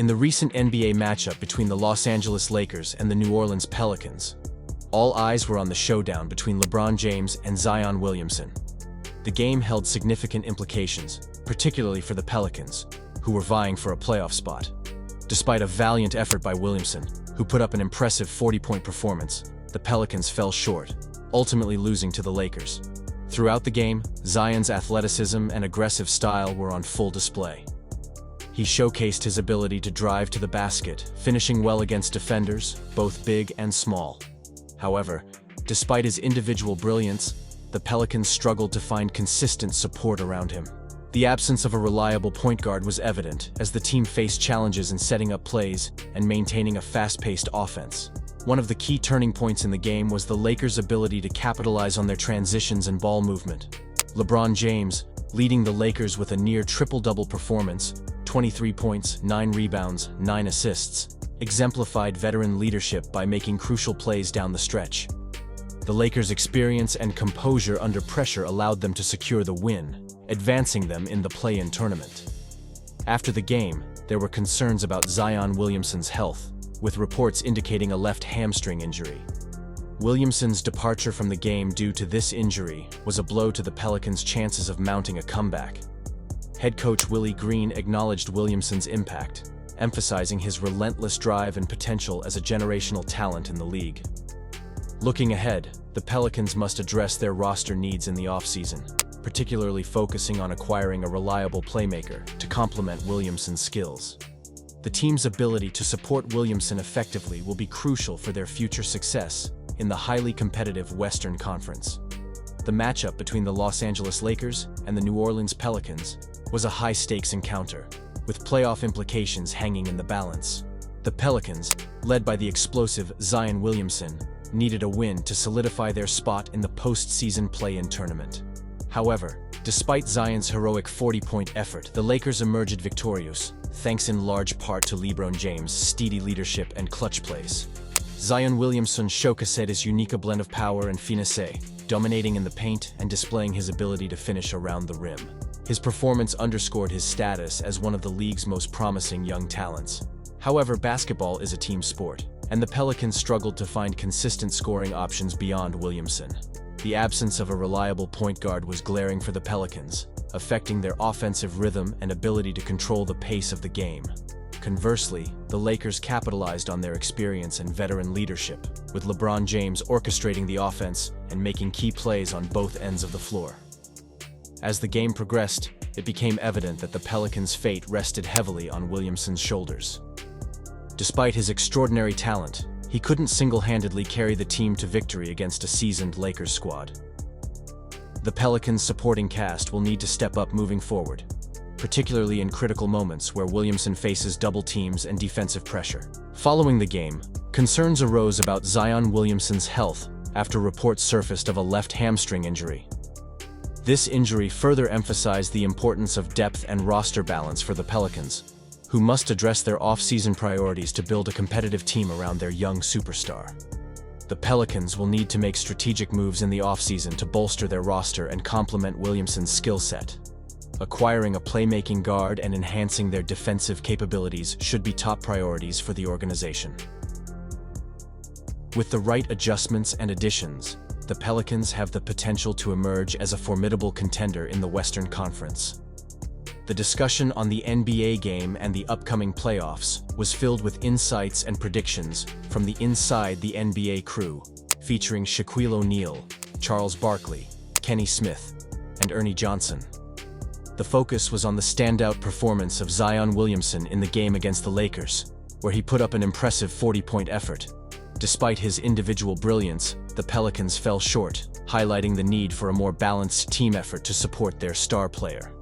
In the recent NBA matchup between the Los Angeles Lakers and the New Orleans Pelicans, all eyes were on the showdown between LeBron James and Zion Williamson. The game held significant implications, particularly for the Pelicans, who were vying for a playoff spot. Despite a valiant effort by Williamson, who put up an impressive 40-point performance, the Pelicans fell short, ultimately losing to the Lakers. Throughout the game, Zion's athleticism and aggressive style were on full display. He showcased his ability to drive to the basket, finishing well against defenders, both big and small. However, despite his individual brilliance, the Pelicans struggled to find consistent support around him. The absence of a reliable point guard was evident as the team faced challenges in setting up plays and maintaining a fast-paced offense. One of the key turning points in the game was the Lakers' ability to capitalize on their transitions and ball movement. LeBron James, leading the Lakers with a near triple-double performance, 23 points, 9 rebounds, 9 assists, exemplified veteran leadership by making crucial plays down the stretch. The Lakers' experience and composure under pressure allowed them to secure the win, advancing them in the play-in tournament. After the game, there were concerns about Zion Williamson's health, with reports indicating a left hamstring injury. Williamson's departure from the game due to this injury was a blow to the Pelicans' chances of mounting a comeback. Head coach Willie Green acknowledged Williamson's impact, emphasizing his relentless drive and potential as a generational talent in the league. Looking ahead, the Pelicans must address their roster needs in the offseason, particularly focusing on acquiring a reliable playmaker to complement Williamson's skills. The team's ability to support Williamson effectively will be crucial for their future success in the highly competitive Western Conference. The matchup between the Los Angeles Lakers and the New Orleans Pelicans was a high-stakes encounter, with playoff implications hanging in the balance. The Pelicans, led by the explosive Zion Williamson, needed a win to solidify their spot in the postseason play-in tournament. However, despite Zion's heroic 40-point effort, the Lakers emerged victorious, thanks in large part to LeBron James' steady leadership and clutch plays. Zion Williamson showcased his unique blend of power and finesse, dominating in the paint and displaying his ability to finish around the rim. His performance underscored his status as one of the league's most promising young talents. However, basketball is a team sport, and the Pelicans struggled to find consistent scoring options beyond Williamson. The absence of a reliable point guard was glaring for the Pelicans, affecting their offensive rhythm and ability to control the pace of the game. Conversely, the Lakers capitalized on their experience and veteran leadership, with LeBron James orchestrating the offense and making key plays on both ends of the floor. As the game progressed, it became evident that the Pelicans' fate rested heavily on Williamson's shoulders. Despite his extraordinary talent, he couldn't single-handedly carry the team to victory against a seasoned Lakers squad. The Pelicans' supporting cast will need to step up moving forward, particularly in critical moments where Williamson faces double teams and defensive pressure. Following the game, concerns arose about Zion Williamson's health after reports surfaced of a left hamstring injury. This injury further emphasized the importance of depth and roster balance for the Pelicans, who must address their off-season priorities to build a competitive team around their young superstar. The Pelicans will need to make strategic moves in the offseason to bolster their roster and complement Williamson's skill set. Acquiring a playmaking guard and enhancing their defensive capabilities should be top priorities for the organization. With the right adjustments and additions, the Pelicans have the potential to emerge as a formidable contender in the Western Conference. The discussion on the NBA game and the upcoming playoffs was filled with insights and predictions from the Inside the NBA crew, featuring Shaquille O'Neal, Charles Barkley, Kenny Smith, and Ernie Johnson. The focus was on the standout performance of Zion Williamson in the game against the Lakers, where he put up an impressive 40-point effort. Despite his individual brilliance, the Pelicans fell short, highlighting the need for a more balanced team effort to support their star player.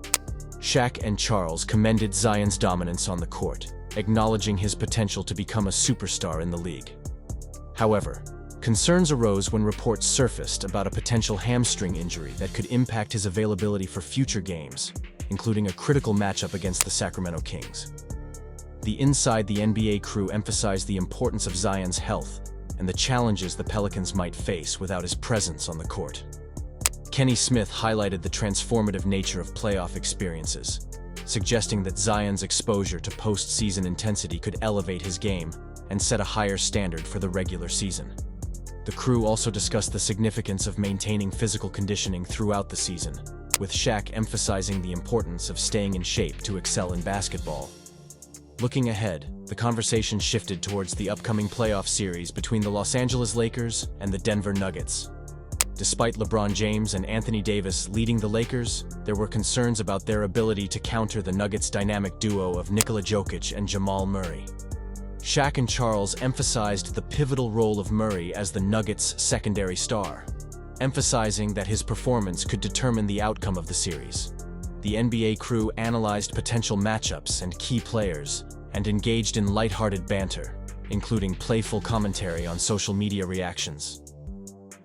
Shaq and Charles commended Zion's dominance on the court, acknowledging his potential to become a superstar in the league. However, concerns arose when reports surfaced about a potential hamstring injury that could impact his availability for future games, including a critical matchup against the Sacramento Kings. The Inside the NBA crew emphasized the importance of Zion's health and the challenges the Pelicans might face without his presence on the court. Kenny Smith highlighted the transformative nature of playoff experiences, suggesting that Zion's exposure to postseason intensity could elevate his game and set a higher standard for the regular season. The crew also discussed the significance of maintaining physical conditioning throughout the season, with Shaq emphasizing the importance of staying in shape to excel in basketball. Looking ahead, the conversation shifted towards the upcoming playoff series between the Los Angeles Lakers and the Denver Nuggets. Despite LeBron James and Anthony Davis leading the Lakers, there were concerns about their ability to counter the Nuggets' dynamic duo of Nikola Jokic and Jamal Murray. Shaq and Charles emphasized the pivotal role of Murray as the Nuggets' secondary star, emphasizing that his performance could determine the outcome of the series. The NBA crew analyzed potential matchups and key players and engaged in lighthearted banter, including playful commentary on social media reactions.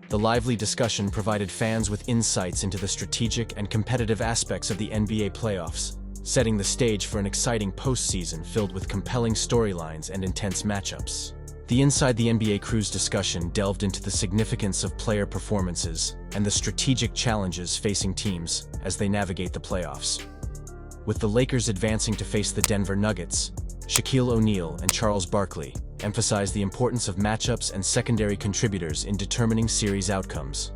The lively discussion provided fans with insights into the strategic and competitive aspects of the NBA playoffs, setting the stage for an exciting postseason filled with compelling storylines and intense matchups. The Inside the NBA crew's discussion delved into the significance of player performances and the strategic challenges facing teams as they navigate the playoffs. With the Lakers advancing to face the Denver Nuggets, Shaquille O'Neal and Charles Barkley emphasized the importance of matchups and secondary contributors in determining series outcomes.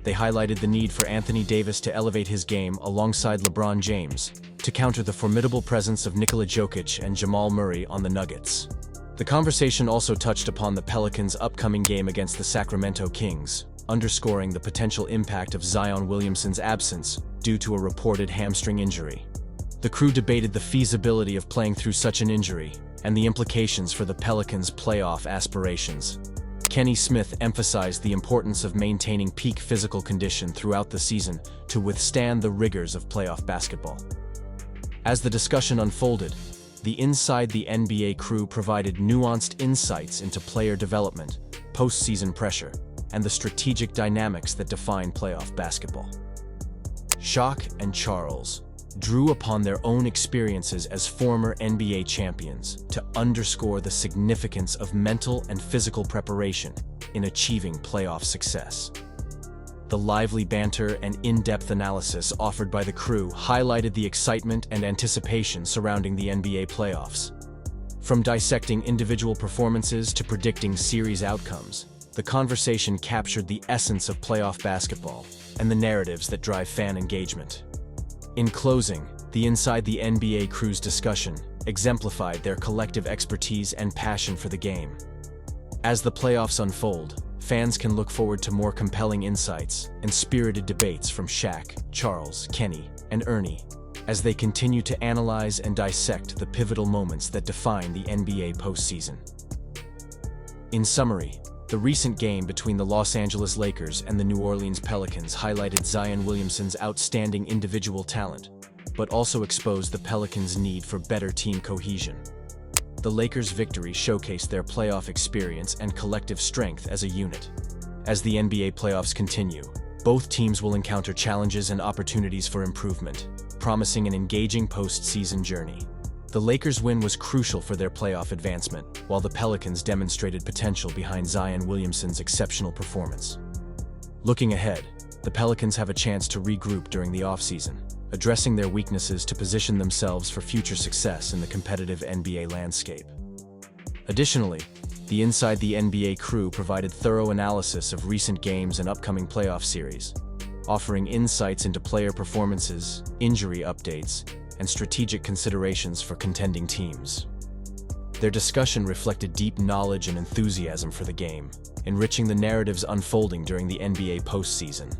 They highlighted the need for Anthony Davis to elevate his game alongside LeBron James to counter the formidable presence of Nikola Jokic and Jamal Murray on the Nuggets. The conversation also touched upon the Pelicans' upcoming game against the Sacramento Kings, underscoring the potential impact of Zion Williamson's absence due to a reported hamstring injury. The crew debated the feasibility of playing through such an injury and the implications for the Pelicans' playoff aspirations. Kenny Smith emphasized the importance of maintaining peak physical condition throughout the season to withstand the rigors of playoff basketball. As the discussion unfolded, the Inside the NBA crew provided nuanced insights into player development, postseason pressure, and the strategic dynamics that define playoff basketball. Shaq and Charles drew upon their own experiences as former NBA champions to underscore the significance of mental and physical preparation in achieving playoff success. The lively banter and in-depth analysis offered by the crew highlighted the excitement and anticipation surrounding the NBA playoffs. From dissecting individual performances to predicting series outcomes, the conversation captured the essence of playoff basketball and the narratives that drive fan engagement. In closing, the Inside the NBA crew's discussion exemplified their collective expertise and passion for the game. As the playoffs unfold, fans can look forward to more compelling insights and spirited debates from Shaq, Charles, Kenny, and Ernie as they continue to analyze and dissect the pivotal moments that define the NBA postseason. In summary, the recent game between the Los Angeles Lakers and the New Orleans Pelicans highlighted Zion Williamson's outstanding individual talent, but also exposed the Pelicans' need for better team cohesion. The Lakers' victory showcased their playoff experience and collective strength as a unit. As the NBA playoffs continue, both teams will encounter challenges and opportunities for improvement, promising an engaging postseason journey. The Lakers' win was crucial for their playoff advancement, while the Pelicans demonstrated potential behind Zion Williamson's exceptional performance. Looking ahead, the Pelicans have a chance to regroup during the offseason, addressing their weaknesses to position themselves for future success in the competitive NBA landscape. Additionally, the Inside the NBA crew provided thorough analysis of recent games and upcoming playoff series, offering insights into player performances, injury updates, and strategic considerations for contending teams. Their discussion reflected deep knowledge and enthusiasm for the game, enriching the narratives unfolding during the NBA postseason.